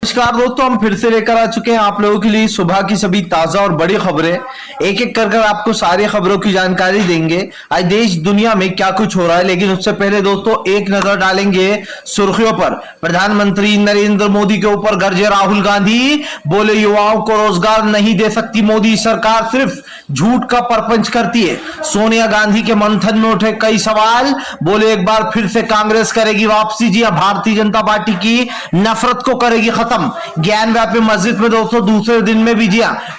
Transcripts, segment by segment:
नमस्कार दोस्तों, हम फिर से लेकर आ चुके हैं आप लोगों के लिए सुबह की सभी ताजा और बड़ी खबरें। एक एक कर आपको सारी खबरों की जानकारी देंगे। आज देश दुनिया में क्या कुछ हो रहा है, लेकिन उससे पहले दोस्तों एक नजर डालेंगे सुर्खियों पर। प्रधानमंत्री नरेंद्र मोदी के ऊपर गरजे राहुल गांधी, बोले युवाओं को रोजगार नहीं दे सकती मोदी सरकार, सिर्फ झूठ का परपंच करती है। सोनिया गांधी के मंथन में उठे कई सवाल, बोले एक बार फिर से कांग्रेस करेगी वापसी। जी, भारतीय जनता पार्टी की नफरत को करेगी खत्म। ज्ञान व्यापी मस्जिद में दोस्तों दूसरे दिन में भी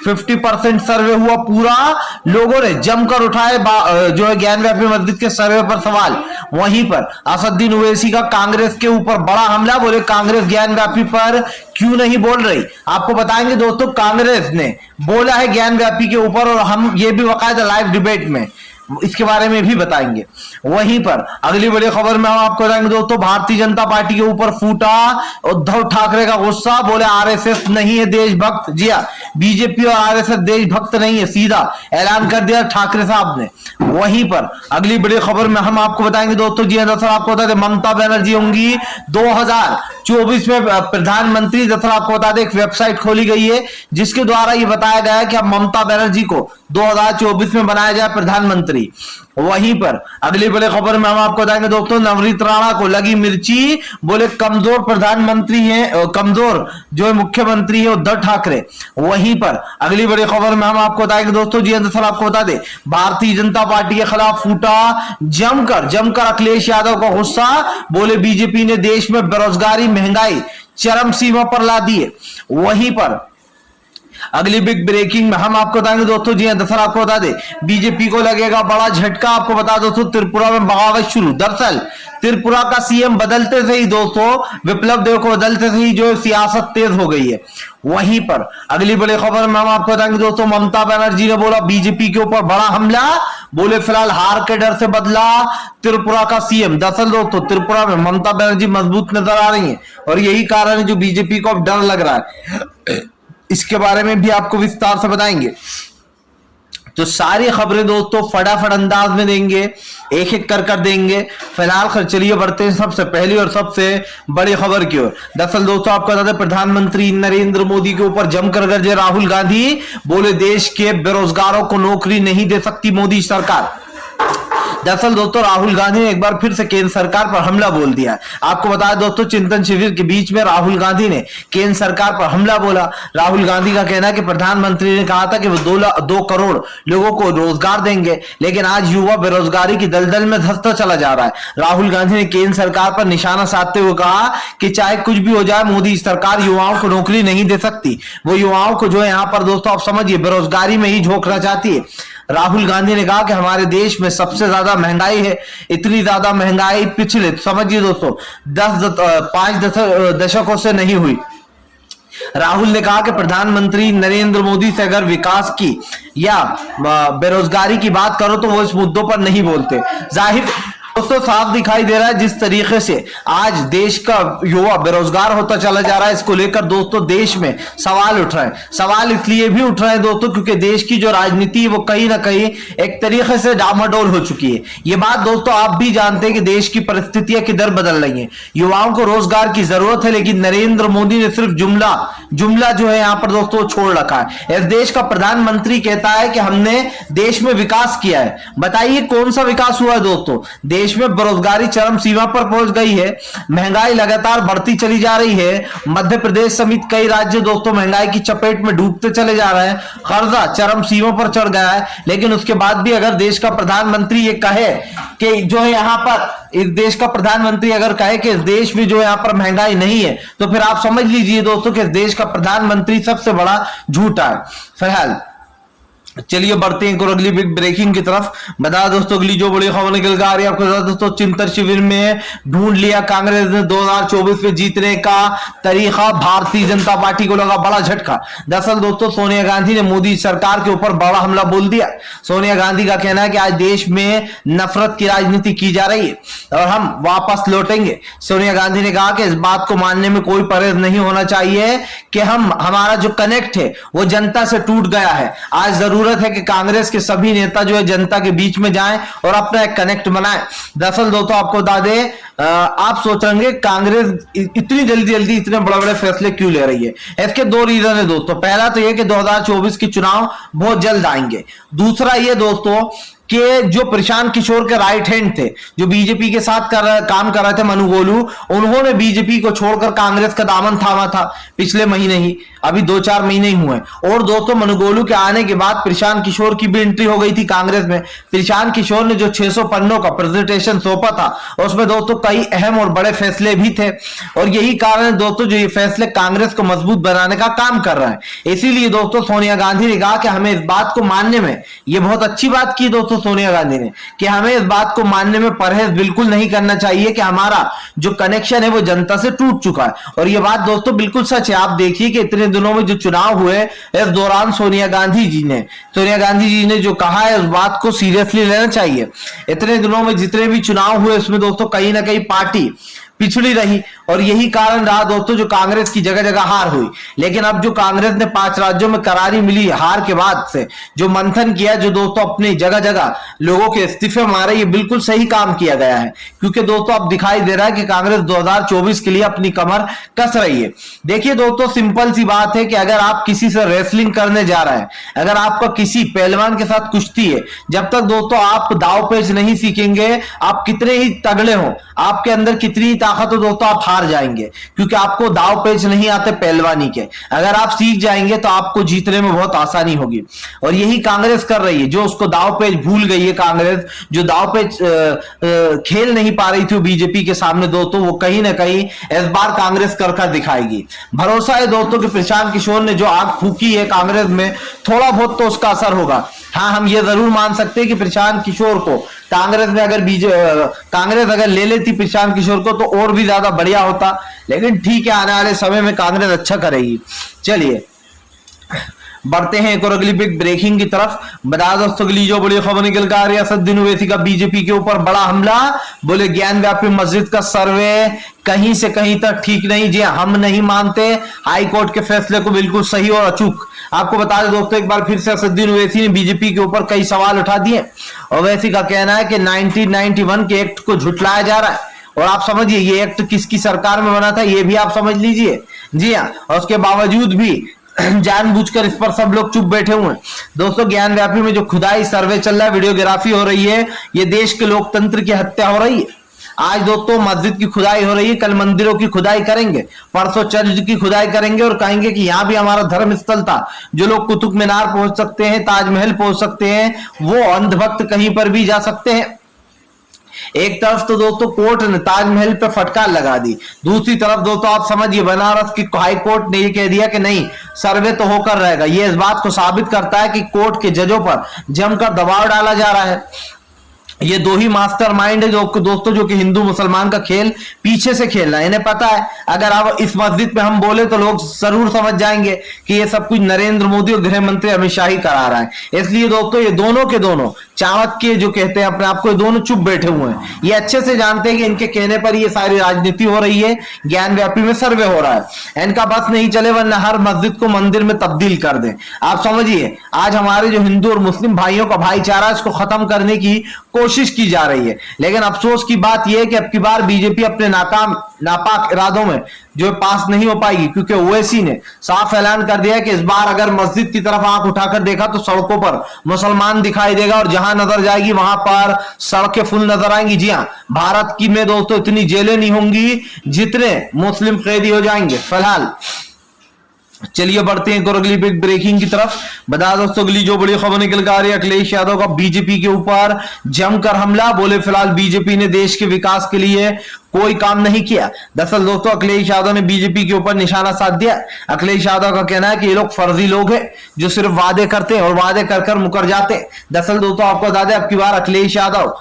50% सर्वे हुआ पूरा। लोगों ने जमकर उठाए जो है ज्ञान व्यापी मस्जिद के सर्वे पर सवाल। वहीं पर असदुद्दीन ओवैसी का कांग्रेस के ऊपर बड़ा हमला, बोले कांग्रेस ज्ञान व्यापी पर क्यों नहीं बोल रही। आपको बताएंगे दोस्तों कांग्रेस ने बोला है ज्ञान व्यापी के ऊपर, और हम ये भी बाकायदा लाइव डिबेट में इसके बारे में भी बताएंगे। वहीं पर अगली बड़ी खबर में हम आपको बताएंगे दोस्तों, भारतीय जनता पार्टी के ऊपर फूटा उद्धव ठाकरे का गुस्सा, बोले आरएसएस नहीं है देशभक्त। जी हां, बीजेपी और आरएसएस देशभक्त नहीं है, सीधा ऐलान कर दिया ठाकरे साहब ने। वहीं पर अगली बड़ी खबर में हम आपको बताएंगे दोस्तों, जी दरअसल आपको बता दें ममता बनर्जी होंगी 2024 में प्रधानमंत्री। दरअसल आपको बता दें एक वेबसाइट खोली गई है जिसके द्वारा ये बताया गया है कि अब ममता बनर्जी को 2024 में बनाया जाए प्रधानमंत्री। वहीं पर अगली बड़ी खबर में हम आपको बताएंगे दोस्तों, नवनीत राणा को लगी मिर्ची, बोले कमजोर प्रधानमंत्री हैं, कमजोर जो है मुख्यमंत्री है उद्धव ठाकरे। वहीं पर अगली बड़ी खबर में हम आपको बताएंगे दोस्तों, जी दरअसल आपको बता दें भारतीय जनता पार्टी के खिलाफ फूटा जमकर अखिलेश यादव का गुस्सा, बोले बीजेपी ने देश में बेरोजगारी महंगाई चरम सीमा पर ला दी है। वहीं पर अगली बिग ब्रेकिंग में हम आपको बताएंगे दोस्तों, जी दरअसल आपको बता दें बीजेपी को लगेगा बड़ा झटका। आपको बता दोस्तों त्रिपुरा में बगावत शुरू। दरअसल त्रिपुरा का सीएम बदलते से ही दोस्तों, विप्लव देव को बदलते से ही जो सियासत तेज हो गई है। वहीं पर अगली बड़ी खबर में हम आपको बताएंगे दोस्तों, ममता बनर्जी ने बोला बीजेपी के ऊपर बड़ा हमला, बोले फिलहाल हार के डर से बदला त्रिपुरा का सीएम। दरअसल दोस्तों त्रिपुरा में ममता बनर्जी मजबूत नजर आ रही है और यही कारण है जो बीजेपी को अब डर लग रहा है। इसके बारे में भी आपको विस्तार से बताएंगे। तो सारी खबरें दोस्तों फटाफट अंदाज में देंगे, एक एक कर देंगे। फिलहाल चलिए बढ़ते हैं सबसे पहली और सबसे बड़ी खबर की ओर। दरअसल दोस्तों आपको बता दें प्रधानमंत्री नरेंद्र मोदी के ऊपर जमकर गरजे राहुल गांधी, बोले देश के बेरोजगारों को नौकरी नहीं दे सकती मोदी सरकार। दरअसल दोस्तों राहुल गांधी ने एक बार फिर से केंद्र सरकार पर हमला बोल दिया है। आपको बताया दोस्तों चिंतन शिविर के बीच में राहुल गांधी ने केंद्र सरकार पर हमला बोला। राहुल गांधी का कहना है कि प्रधानमंत्री ने कहा था कि वो 2 करोड़ लोगों को रोजगार देंगे, लेकिन आज युवा बेरोजगारी की दलदल में धंसता चला जा रहा है। राहुल गांधी ने केंद्र सरकार पर निशाना साधते हुए कहा कि चाहे कुछ भी हो जाए मोदी सरकार युवाओं को नौकरी नहीं दे सकती। वो युवाओं को जो है यहाँ पर दोस्तों आप समझिए बेरोजगारी में ही झोंकना चाहती है। राहुल गांधी ने कहा कि हमारे देश में सबसे ज्यादा महंगाई है, इतनी ज्यादा महंगाई पिछले समझिए दोस्तों 5 दशकों से नहीं हुई। राहुल ने कहा कि प्रधानमंत्री नरेंद्र मोदी से अगर विकास की या बेरोजगारी की बात करो तो वो इस मुद्दों पर नहीं बोलते। जाहिर दोस्तों साफ दिखाई दे रहा है जिस तरीके से आज देश का युवा बेरोजगार होता चला जा रहा है। इसको लेकर दोस्तों देश में सवाल उठ रहे हैं। सवाल इसलिए भी उठ रहे हैं दोस्तों क्योंकि देश की जो राजनीति है वो कहीं ना कहीं एक तरीके से डामाडोल हो चुकी है। ये बात दोस्तों आप भी जानते हैं कि देश की परिस्थितियां किधर बदल रही हैं। युवाओं को रोजगार की जरूरत है, लेकिन नरेंद्र मोदी ने सिर्फ जुमला जो है यहां पर दोस्तों छोड़ रखा है। इस देश का प्रधानमंत्री कहता है कि हमने देश में विकास किया है। बताइए कौन सा विकास हुआ है दोस्तों। देश में बेरोजगारी चरम सीमा पर पहुंच गई है, महंगाई लगातार बढ़ती चली जा रही है। मध्य प्रदेश समेत कई राज्य दोस्तों महंगाई की चपेट में डूबते चले जा रहे हैं। कर्जा चरम सीमा पर चढ़ गया है, लेकिन उसके बाद भी अगर देश का प्रधानमंत्री ये कहे कि जो है यहां पर इस देश का प्रधानमंत्री अगर कहे कि इस देश में जो यहां पर महंगाई नहीं है, तो फिर आप समझ लीजिए दोस्तों कि इस देश का प्रधानमंत्री सबसे बड़ा झूठा है। फिलहाल चलिए बढ़ते हैं अगली बिग ब्रेकिंग की तरफ। बता दोस्तों अगली जो बड़ी खबर निकल कर आ रही है आपको बता दोस्तों, चिंतन शिविर में ढूंढ लिया कांग्रेस ने 2024 में जीतने का तरीका। भारतीय जनता पार्टी को लगा बड़ा झटका। दरअसल दोस्तों सोनिया गांधी ने मोदी सरकार के ऊपर बड़ा हमला बोल दिया। सोनिया गांधी का कहना है कि आज देश में नफरत की राजनीति की जा रही है और हम वापस लौटेंगे। सोनिया गांधी ने कहा कि इस बात को मानने में कोई परहेज नहीं होना चाहिए कि हमारा जो कनेक्ट है वो जनता से टूट गया है। आज जरूरत जरूरत है कि कांग्रेस के सभी नेता जो है जनता के बीच में जाएं और अपना एक कनेक्ट बनाएं। दरअसल दोस्तों आपको बता दें, आप सोच रहे होंगे कांग्रेस इतनी जल्दी जल्दी इतने बड़े बड़े फैसले क्यों ले रही है। इसके दो रीजन है दोस्तों। पहला तो यह कि 2024 के चुनाव बहुत जल्द आएंगे। दूसरा ये दोस्तों कि जो प्रशांत किशोर के राइट हैंड थे, जो बीजेपी के साथ काम कर रहे थे, मनु गोलू, उन्होंने बीजेपी को छोड़कर कांग्रेस का दामन थामा था पिछले महीने ही, अभी 2-4 महीने ही हुए। और दोस्तों मनु गोलू के आने के बाद प्रशांत किशोर की भी एंट्री हो गई थी कांग्रेस में। प्रशांत किशोर ने जो 600 पन्नों का प्रेजेंटेशन सौंपा था उसमें दोस्तों कई अहम और बड़े फैसले भी थे, और यही कारण है दोस्तों जो ये फैसले कांग्रेस को मजबूत बनाने का काम कर रहे हैं। इसीलिए दोस्तों सोनिया गांधी ने कहा कि हमें इस बात को मानने में, ये बहुत अच्छी बात की दोस्तों सोनिया गांधी ने, कि हमें इस बात को मानने में परहेज बिल्कुल नहीं करना चाहिए कि हमारा जो कनेक्शन है वो जनता से टूट चुका है। और ये बात दोस्तों बिल्कुल सच है। आप देखिए कि इतने दिनों में जो चुनाव हुए इस दौरान सोनिया गांधी जी ने जो कहा है उस बात को सीरियसली लेना चाहिए। इतने दिनों में जितने भी चुनाव हुए उसमें दोस्तों कहीं ना कहीं पार्टी पिछड़ी रही, और यही कारण रहा दोस्तों जो कांग्रेस की जगह जगह हार हुई। लेकिन अब जो कांग्रेस ने 5 राज्यों में करारी मिली हार के बाद से जो मंथन किया, जो दोस्तों अपनी जगह जगह लोगों के इस्तीफे मारे, ये बिल्कुल सही काम किया गया है। क्योंकि दोस्तों अब दिखाई दे रहा है कि कांग्रेस 2024 के लिए अपनी कमर कस रही है। देखिए दोस्तों सिंपल सी बात है कि अगर आप किसी से रेसलिंग करने जा रहे हैं, अगर आपका किसी पहलवान के साथ कुश्ती है, जब तक दोस्तों आप दाव पेच नहीं सीखेंगे, आप कितने ही तगड़े हो, आपके अंदर कितनी ताकत हो दोस्तों, आप हार जाएंगे। क्योंकि आपको दाव पेच नहीं आते पहलवानी के। अगर आप सीख जाएंगे तो आपको जीतने में बहुत आसानी होगी, और यही कांग्रेस कर रही है। जो उसको दाव पेच भूल गई है कांग्रेस, जो दाव पेच खेल नहीं पा रही थी बीजेपी के सामने दोस्तों, वो कहीं ना कहीं इस बार कांग्रेस कर दिखाएगी। भरोसा है दोस्तों कि प्रशांत किशोर ने जो आग फूकी है कांग्रेस में, थोड़ा बहुत तो उसका असर होगा। हाँ, हम ये जरूर मान सकते हैं कि प्रशांत किशोर को कांग्रेस में कांग्रेस अगर ले लेती प्रशांत किशोर को तो और भी ज्यादा बढ़िया होता। लेकिन ठीक है, आने वाले समय में कांग्रेस अच्छा करेगी। चलिए बढ़ते हैं एक और अगली बिग ब्रेकिंग की तरफ। बता दोस्तों अगली जो बड़ी खबर निकल कर आ रही है, असदुद्दीन ओवैसी का बीजेपी के ऊपर बड़ा हमला। बोले ज्ञान व्यापी मस्जिद का सर्वे कहीं से कहीं तक ठीक नहीं। जी हम नहीं मानते हाई कोर्ट के फैसले को बिल्कुल सही और अचूक। आपको बता दें दोस्तों एक बार फिर से असदुद्दीन ओवैसी ने बीजेपी के ऊपर कई सवाल उठा दिए। ओवैसी का कहना है कि 1991 के एक्ट को झुटलाया जा रहा है। और आप समझिए ये एक्ट किसकी सरकार में बना था ये भी आप समझ लीजिए। जी हाँ, और उसके बावजूद भी जानबूझकर इस पर सब लोग चुप बैठे हुए हैं। दोस्तों ज्ञान व्यापी में जो खुदाई सर्वे चल रहा है, वीडियोग्राफी हो रही है, ये देश के लोकतंत्र की हत्या हो रही है। आज दोस्तों मस्जिद की खुदाई हो रही है, कल मंदिरों की खुदाई करेंगे, परसों चर्च की खुदाई करेंगे और कहेंगे कि यहां भी हमारा धर्म स्थल था। जो लोग कुतुब मीनार पहुंच सकते हैं, ताजमहल पहुंच सकते हैं, वो अंधभक्त कहीं पर भी जा सकते हैं। एक तरफ तो दोस्तों कोर्ट ने ताजमहल पे फटकार लगा दी, दूसरी तरफ दोस्तों आप समझिए बनारस की हाई कोर्ट ने ये कह दिया कि नहीं सर्वे तो होकर रहेगा। ये इस बात को साबित करता है कि कोर्ट के जजों पर जमकर दबाव डाला जा रहा है। ये दो ही मास्टरमाइंड है जो दोस्तों जो कि हिंदू मुसलमान का खेल पीछे से खेल रहा है। इन्हें पता है अगर अब इस मस्जिद पे हम बोले तो लोग जरूर समझ जाएंगे कि ये सब कुछ नरेंद्र मोदी और गृह मंत्री अमित शाह ही करा रहा है। इसलिए दोस्तों ये दोनों के दोनों चावक के जो कहते हैं अपने आप को, ये दोनों चुप बैठे हुए हैं। ये अच्छे से जानते हैं कि इनके कहने पर ये सारी राजनीति हो रही है, ज्ञान व्यापी में सर्वे हो रहा है। इनका बस नहीं चले वरना हर मस्जिद को मंदिर में तब्दील कर दें। आप समझिए आज हमारे जो हिंदू और मुस्लिम भाइयों का भाईचारा इसको खत्म करने की कोशिश की जा रही है। लेकिन अफसोस की बात यह है कि अब की बार बीजेपी अपने नापाक इरादों में जो पास नहीं हो पाएगी, क्योंकि ओवैसी ने साफ ऐलान कर दिया है कि इस बार अगर मस्जिद की तरफ आंख उठाकर देखा तो सड़कों पर मुसलमान दिखाई देगा और जहां नजर जाएगी वहां पर सड़कें फुल नजर आएंगी। जी हाँ, भारत की में दोस्तों इतनी जेलें नहीं होंगी जितने मुस्लिम कैदी हो जाएंगे। फिलहाल चलिए बढ़ते हैं अगली बिग ब्रेकिंग की तरफ। बता दोस्तों अगली जो बड़ी खबर निकल कर आ रही है, अखिलेश यादव का बीजेपी के ऊपर जमकर हमला। बोले फिलहाल बीजेपी ने देश के विकास के लिए कोई काम नहीं किया। दरअसल दोस्तों अखिलेश यादव ने बीजेपी के ऊपर निशाना साध दिया। अखिलेश यादव का कहना है कि ये लोग फर्जी लोग हैं जो सिर्फ वादे करते हैं और वादे कर कर मुकर जाते हैं। दरअसल दोस्तों आपको बता दें अब की बार अखिलेश यादव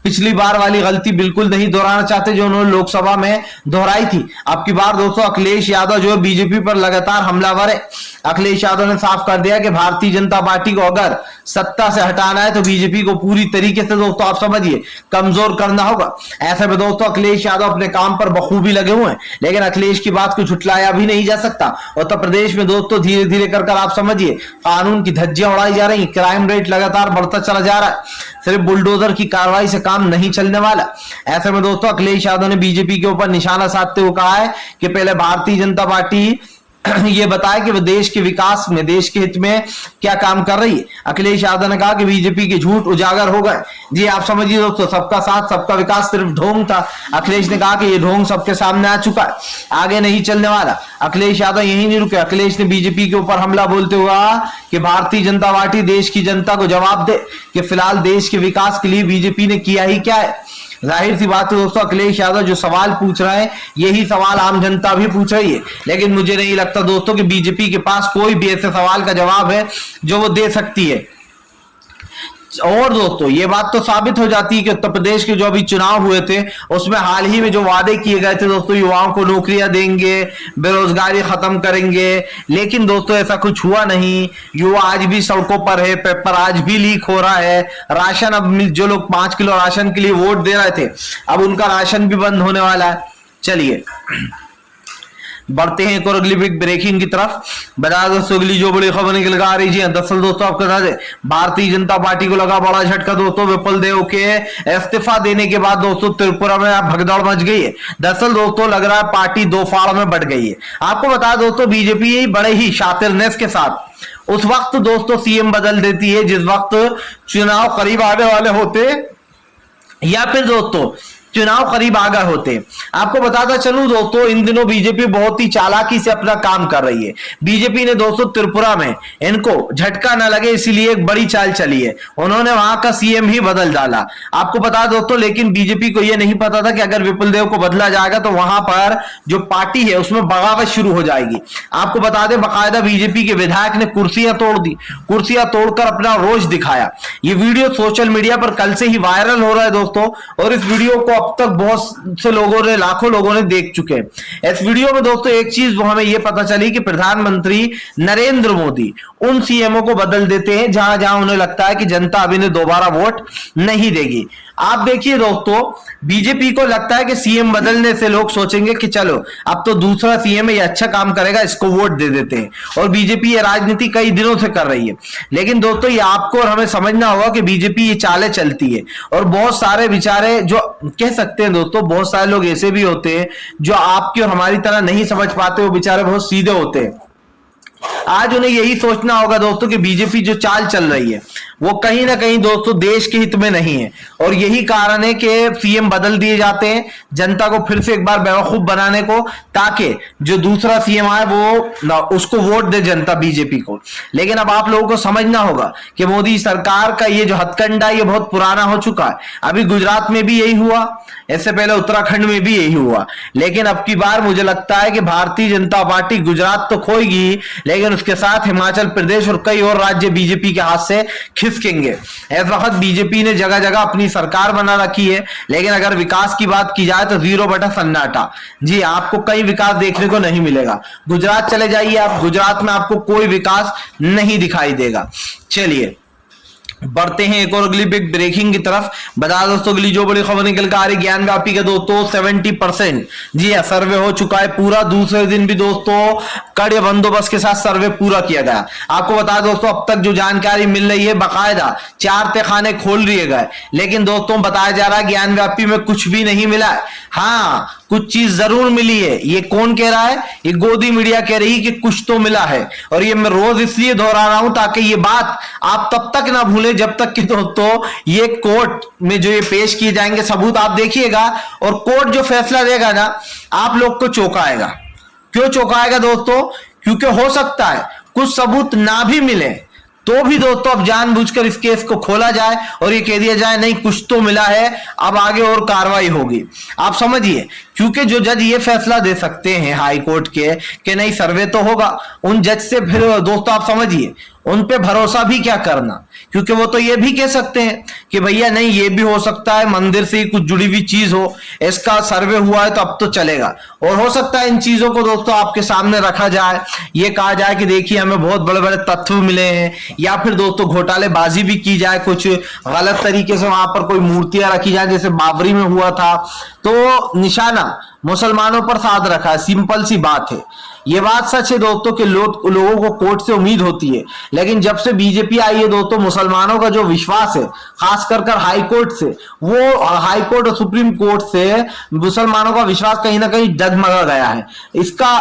पिछली बार वाली गलती बिल्कुल नहीं दोहराना चाहते जो उन्होंने लोकसभा में दोहराई थी। अब की बार दोस्तों अखिलेश यादव जो है बीजेपी पर लगातार हमलावर खबर है। अखिलेश यादव ने साफ कर दिया कि भारतीय जनता पार्टी को अगर सत्ता से हटाना है तो बीजेपी को पूरी तरीके से दोस्तों आप समझिए कमजोर करना होगा। ऐसे में दोस्तों अखिलेश यादव अपने काम पर बखूबी लगे हुए हैं, लेकिन अखिलेश की बात को झुटलाया भी नहीं जा सकता। उत्तर प्रदेश में दोस्तों धीरे धीरे कर आप समझिए कानून की धज्जियां उड़ाई जा रही, क्राइम रेट लगातार बढ़ता चला जा रहा है, सिर्फ बुलडोजर की कार्रवाई से काम नहीं चलने वाला। ऐसे में दोस्तों अखिलेश यादव ने बीजेपी के ऊपर निशाना साधते हुए कहा है कि पहले भारतीय जनता पार्टी ये बताए कि वो देश के विकास में, देश के हित में क्या काम कर रही है। अखिलेश यादव ने कहा कि बीजेपी के झूठ उजागर हो गए। जी आप समझिए दोस्तों, सबका साथ सबका विकास सिर्फ ढोंग था। अखिलेश ने कहा कि ये ढोंग सबके सामने आ चुका है, आगे नहीं चलने वाला। अखिलेश यादव यही नहीं रुके, अखिलेश ने बीजेपी के ऊपर हमला बोलते हुए कहा कि भारतीय जनता पार्टी देश की जनता को जवाब दे कि फिलहाल देश के विकास के लिए बीजेपी ने किया ही क्या है। जाहिर सी बात है दोस्तों, अखिलेश यादव जो सवाल पूछ रहे हैं यही सवाल आम जनता भी पूछ रही है, लेकिन मुझे नहीं लगता दोस्तों कि बीजेपी के पास कोई भी ऐसे सवाल का जवाब है जो वो दे सकती है। और दोस्तों ये बात तो साबित हो जाती है कि उत्तर प्रदेश के जो अभी चुनाव हुए थे उसमें हाल ही में जो वादे किए गए थे दोस्तों, युवाओं को नौकरियां देंगे, बेरोजगारी खत्म करेंगे, लेकिन दोस्तों ऐसा कुछ हुआ नहीं। युवा आज भी सड़कों पर है, पेपर आज भी लीक हो रहा है, राशन अब जो लोग 5 किलो राशन के लिए वोट दे रहे थे अब उनका राशन भी बंद होने वाला है। चलिए बढ़ते हैं एक और अगली बिग ब्रेकिंग की तरफ। बता दोस्तों अगली जो बड़ी खबर निकल कर आ रही है, दरअसल दोस्तों आपको बता दें भारतीय जनता पार्टी को लगा बड़ा झटका दोस्तों, विपुल देव के इस्तीफा देने के बाद दोस्तों त्रिपुरा में भगदड़ मच गई है। दरअसल दोस्तों लग रहा है पार्टी दो फाड़ में बढ़ गई है। आपको बता दोस्तों बीजेपी बड़े ही शातिरनेस के साथ उस वक्त दोस्तों सीएम बदल देती है जिस वक्त चुनाव करीब आने वाले होते, या फिर दोस्तों चुनाव करीब आ गए होते। आपको बताता चलूं दोस्तों इन दिनों बीजेपी बहुत ही चालाकी से अपना काम कर रही है। बीजेपी ने दोस्तों त्रिपुरा में इनको झटका ना लगे इसीलिए एक बड़ी चाल चली है, उन्होंने वहां का सीएम ही बदल डाला। आपको बता दोस्तों, लेकिन बीजेपी को यह नहीं पता था कि अगर विपुल देव को बदला जाएगा तो वहां पर जो पार्टी है उसमें बगावत शुरू हो जाएगी। आपको बता दें बाकायदा बीजेपी के विधायक ने कुर्सियां तोड़ दी, कुर्सियां तोड़कर अपना रोष दिखाया। ये वीडियो सोशल मीडिया पर कल से ही वायरल हो रहा है दोस्तों, और इस वीडियो को अब तक बहुत से लोगों ने, लाखों लोगों ने देख चुके हैं। इस वीडियो में दोस्तों एक चीज वो हमें यह पता चली कि प्रधानमंत्री नरेंद्र मोदी उन सीएमओ को बदल देते हैं जहां जहां उन्हें लगता है कि जनता अब इन्हें दोबारा वोट नहीं देगी। आप देखिए दोस्तों बीजेपी को लगता है कि सीएम बदलने से लोग सोचेंगे कि चलो अब तो दूसरा सीएम है ये अच्छा काम करेगा, इसको वोट दे देते हैं, और बीजेपी ये राजनीति कई दिनों से कर रही है। लेकिन दोस्तों ये आपको और हमें समझना होगा कि बीजेपी ये चालें चलती है, और बहुत सारे बेचारे जो कह सकते हैं दोस्तों, बहुत सारे लोग ऐसे भी होते हैं जो आपकी और हमारी तरह नहीं समझ पाते, वो बेचारे बहुत सीधे होते हैं। आज उन्हें यही सोचना होगा दोस्तों कि बीजेपी जो चाल चल रही है वो कहीं ना कहीं दोस्तों देश के हित में नहीं है, और यही कारण है कि सीएम बदल दिए जाते हैं जनता को फिर से एक बार बेवकूफ बनाने को, ताकि जो दूसरा सीएम आए वो उसको वोट दे जनता बीजेपी को। लेकिन अब आप लोगों को समझना होगा कि मोदी सरकार का ये जो हथकंडा ये बहुत पुराना हो चुका है। अभी गुजरात में भी यही हुआ, इससे पहले उत्तराखंड में भी यही हुआ, लेकिन अब की बार मुझे लगता है कि भारतीय जनता पार्टी गुजरात तो खोएगी, लेकिन उसके साथ हिमाचल प्रदेश और कई और राज्य बीजेपी के हाथ से खिसकेंगे। इस वक्त बीजेपी ने जगह जगह अपनी सरकार बना रखी है, लेकिन अगर विकास की बात की जाए तो 0 सन्नाटा। जी आपको कहीं विकास देखने को नहीं मिलेगा। गुजरात चले जाइए आप, गुजरात में आपको कोई विकास नहीं दिखाई देगा। चलिए बढ़ते हैं एक और अगली बिग ब्रेकिंग की तरफ। बता दोस्तों अगली जो बड़ी खबर निकल कर आ रही ज्ञान व्यापी का दोस्तों 70%, जी हाँ सर्वे हो चुका है पूरा। दूसरे दिन भी दोस्तों कड़े बंदोबस्त के साथ सर्वे पूरा किया गया। आपको बता दोस्तों अब तक जो जानकारी मिल रही है बाकायदा 4 तहखाने खोल दिए गए, लेकिन दोस्तों बताया जा रहा है ज्ञान व्यापी में कुछ भी नहीं मिला है। हाँ कुछ चीज जरूर मिली है। ये कौन कह रहा है? ये गोदी मीडिया कह रही है कि कुछ तो मिला है, और ये मैं रोज इसलिए दोहरा रहा हूं ताकि ये बात आप तब तक ना भूले जब तक कि दोस्तों ये कोर्ट में जो ये पेश किए जाएंगे सबूत आप देखिएगा, और कोर्ट जो फैसला देगा ना आप लोग को चौंकाएगा। क्यों चौंकाएगा दोस्तों? क्योंकि हो सकता है कुछ सबूत ना भी मिले तो भी दोस्तों अब जानबूझकर इस केस को खोला जाए और ये कह दिया जाए नहीं कुछ तो मिला है, अब आगे और कार्रवाई होगी। आप समझिए क्योंकि जो जज ये फैसला दे सकते हैं हाई कोर्ट के कि नहीं सर्वे तो होगा, उन जज से फिर दोस्तों आप समझिए उन पे भरोसा भी क्या करना, क्योंकि वो तो ये भी कह सकते हैं कि भैया नहीं ये भी हो सकता है मंदिर से ही कुछ जुड़ी हुई चीज हो, इसका सर्वे हुआ है तो अब तो चलेगा। और हो सकता है इन चीजों को दोस्तों आपके सामने रखा जाए, ये कहा जाए कि देखिए हमें बहुत बड़े बड़े तथ्य मिले हैं, या फिर दोस्तों घोटालेबाजी भी की जाए, कुछ गलत तरीके से वहां पर कोई मूर्तियां रखी जाए जैसे बाबरी में हुआ था, तो निशाना मुसलमानों पर साध रखा है। सिंपल सी बात है, ये बात सच है दोस्तों कि लोगों को कोर्ट से उम्मीद होती है, लेकिन जब से बीजेपी आई है दोस्तों मुसलमानों का जो विश्वास है खास कर हाई कोर्ट से, वो हाई कोर्ट और सुप्रीम कोर्ट से मुसलमानों का विश्वास कहीं ना कहीं डगमगा गया है। इसका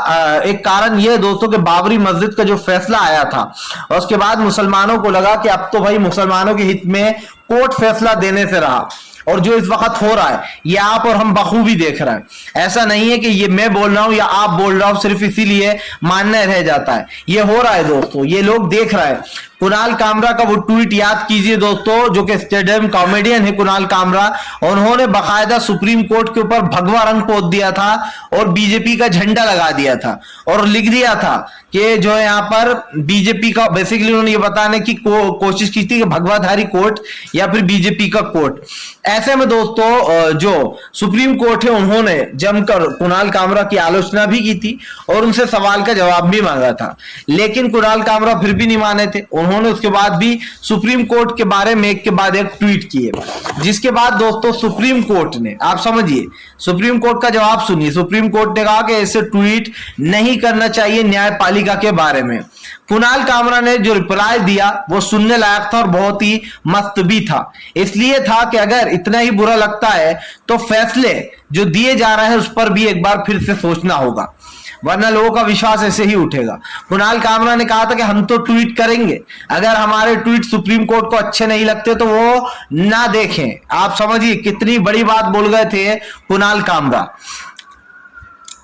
एक कारण यह है दोस्तों कि बाबरी मस्जिद का जो फैसला आया था और उसके बाद मुसलमानों को लगा कि अब तो भाई मुसलमानों के हित में कोर्ट फैसला देने से रहा, और जो इस वक्त हो रहा है ये आप और हम बखूबी देख रहे हैं। ऐसा नहीं है कि ये मैं बोल रहा हूं या आप बोल रहा हूं सिर्फ इसीलिए मानना रह जाता है, ये हो रहा है दोस्तों, ये लोग देख रहे हैं। कुणाल कामरा का वो ट्वीट याद कीजिए दोस्तों, जो कि स्टेडियम कॉमेडियन है कुणाल कामरा, उन्होंने बकायदा सुप्रीम कोर्ट के ऊपर भगवा रंग पोत दिया था और बीजेपी का झंडा लगा दिया था और लिख दिया था कि जो है यहाँ पर बीजेपी का, बेसिकली उन्होंने ये बताने की कोशिश की थी कि भगवाधारी कोर्ट या फिर बीजेपी का कोर्ट। ऐसे में दोस्तों जो सुप्रीम कोर्ट है उन्होंने जमकर कुणाल कामरा की आलोचना भी की थी और उनसे सवाल का जवाब भी मांगा था, लेकिन कुणाल कामरा फिर भी नहीं माने थे। उन्होंने उसके बाद भी सुप्रीम कोर्ट के बारे में एक के बाद एक ट्वीट किए, जिसके बाद दोस्तों सुप्रीम कोर्ट ने, आप समझिए सुप्रीम कोर्ट का जवाब सुनिए, सुप्रीम कोर्ट ने कहा कि ऐसे ट्वीट नहीं करना चाहिए न्यायपालिका के बारे में। कुणाल कामरा ने जो रिप्लाई दिया वो सुनने लायक था और बहुत ही मस्त भी था, इसलिए था कि अगर इतना ही बुरा लगता है तो फैसले जो दिए जा रहे हैं उस पर भी एक बार फिर से सोचना होगा, वरना लोगों का विश्वास ऐसे ही उठेगा। कुणाल कामरा ने कहा था कि हम तो ट्वीट करेंगे, अगर हमारे ट्वीट सुप्रीम कोर्ट को अच्छे नहीं लगते तो वो ना देखें। आप समझिए कितनी बड़ी बात बोल गए थे कुणाल कामरा।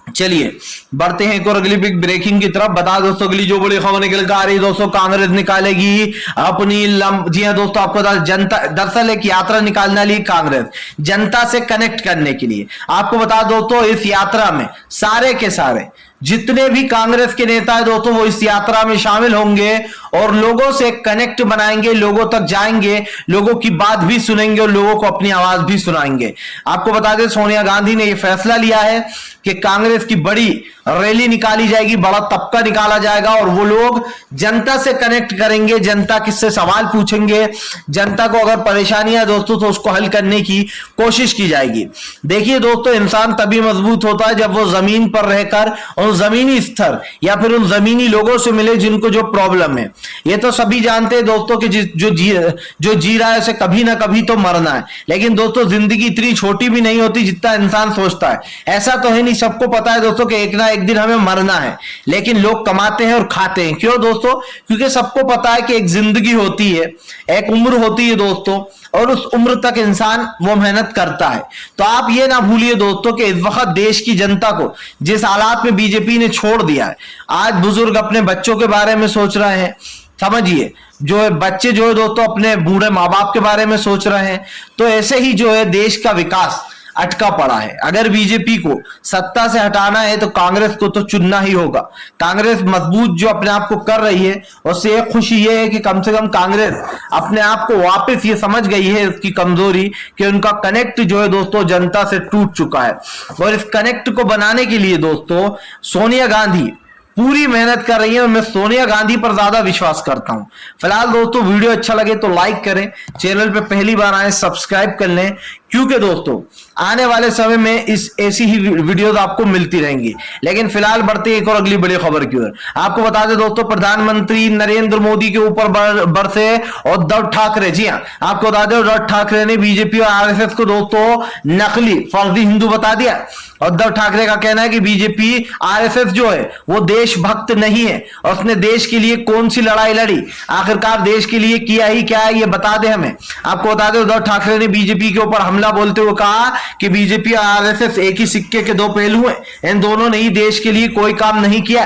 चलिए बढ़ते हैं एक और अगली बिग ब्रेकिंग की तरफ। बता दोस्तों अगली जो बड़ी खबर निकल कर आ रही है दोस्तों, कांग्रेस निकालेगी अपनी जी हां दोस्तों, आपको जनता दरअसल एक यात्रा निकालने वाली कांग्रेस जनता से कनेक्ट करने के लिए। आपको बता दोस्तों इस यात्रा में सारे के सारे जितने भी कांग्रेस के नेता है दोस्तों वो इस यात्रा में शामिल होंगे और लोगों से कनेक्ट बनाएंगे, लोगों तक जाएंगे, लोगों की बात भी सुनेंगे और लोगों को अपनी आवाज भी सुनाएंगे। आपको बता दें सोनिया गांधी ने यह फैसला लिया है कि कांग्रेस की बड़ी रैली निकाली जाएगी, बड़ा तबका निकाला जाएगा और वो लोग जनता से कनेक्ट करेंगे, जनता किससे सवाल पूछेंगे, जनता को अगर परेशानियां है दोस्तों तो उसको हल करने की कोशिश की जाएगी। देखिए दोस्तों इंसान तभी मजबूत होता है जब वो जमीन पर रहकर उन जमीनी स्तर या फिर उन जमीनी लोगों से मिले जिनको जो प्रॉब्लम है। ये तो सभी जानते हैं दोस्तों कि जो जी रहा है उसे कभी ना कभी तो मरना है, लेकिन दोस्तों जिंदगी इतनी छोटी भी नहीं होती जितना इंसान सोचता है। ऐसा तो है नहीं, सबको पता है दोस्तों कि एक ना एक दिन हमें मरना है, लेकिन लोग कमाते हैं और खाते हैं। क्यों दोस्तों? क्योंकि सबको पता है कि एक जिंदगी होती है, एक उम्र होती है दोस्तों, और उस उम्र तक इंसान वो मेहनत करता है। तो आप ये ना भूलिए दोस्तों कि इस वक्त देश की जनता को जिस हालात में बीजेपी ने छोड़ दिया है, आज बुजुर्ग अपने बच्चों के बारे में सोच रहे हैं, समझिए जो है बच्चे जो है दोस्तों अपने बूढ़े माँ बाप के बारे में सोच रहे हैं। तो ऐसे ही जो है देश का विकास अटका पड़ा है। अगर बीजेपी को सत्ता से हटाना है तो कांग्रेस को तो चुनना ही होगा। कांग्रेस मजबूत जो अपने आप को कर रही है उससे एक खुशी ये है कि कम से कम कांग्रेस अपने आप को वापस ये समझ गई है उसकी कमजोरी कि उनका कनेक्ट जो है दोस्तों जनता से टूट चुका है, और इस कनेक्ट को बनाने के लिए दोस्तों सोनिया गांधी पूरी मेहनत कर रही है और मैं सोनिया गांधी पर ज्यादा विश्वास करता हूं। फिलहाल दोस्तों वीडियो अच्छा लगे तो लाइक करें, चैनल पे पहली बार आए सब्सक्राइब कर लें, क्योंकि दोस्तों आने वाले समय में इस ऐसी ही वीडियोस आपको मिलती रहेंगी। लेकिन फिलहाल बढ़ते एक और अगली बड़ी खबर की ओर। आपको बता दें दोस्तों प्रधानमंत्री नरेंद्र मोदी के ऊपर बरसे उद्धव ठाकरे। जी हाँ, आपको बता दें उद्धव ठाकरे ने बीजेपी और आरएसएस को दोस्तों नकली फर्जी हिंदू बता दिया। उद्धव ठाकरे का कहना है कि बीजेपी आरएसएस जो है वो देशभक्त नहीं है और उसने देश के लिए कौन सी लड़ाई लड़ी, आखिरकार देश के लिए किया ही क्या है ये बता दे हमें। आपको बता दें उद्धव ठाकरे ने बीजेपी के ऊपर हमला बोलते हुए कहा कि बीजेपी और आरएसएस एक ही सिक्के के दो पहलू हैं, इन दोनों ने ही देश के लिए कोई काम नहीं किया।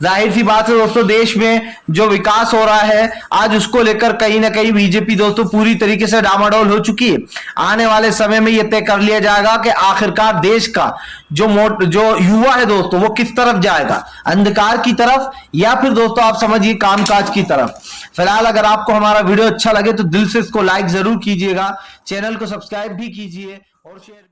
जाहिर सी बात है दोस्तों, देश में जो विकास हो रहा है आज उसको लेकर कहीं ना कहीं बीजेपी दोस्तों पूरी तरीके से डामाडोल हो चुकी है। आने वाले समय में यह तय कर लिया जाएगा कि आखिरकार देश का जो युवा है दोस्तों वो किस तरफ जाएगा, अंधकार की तरफ या फिर दोस्तों आप समझिए कामकाज की तरफ। फिलहाल अगर आपको हमारा वीडियो अच्छा लगे तो दिल से इसको लाइक जरूर कीजिएगा, चैनल को सब्सक्राइब भी कीजिए और शेयर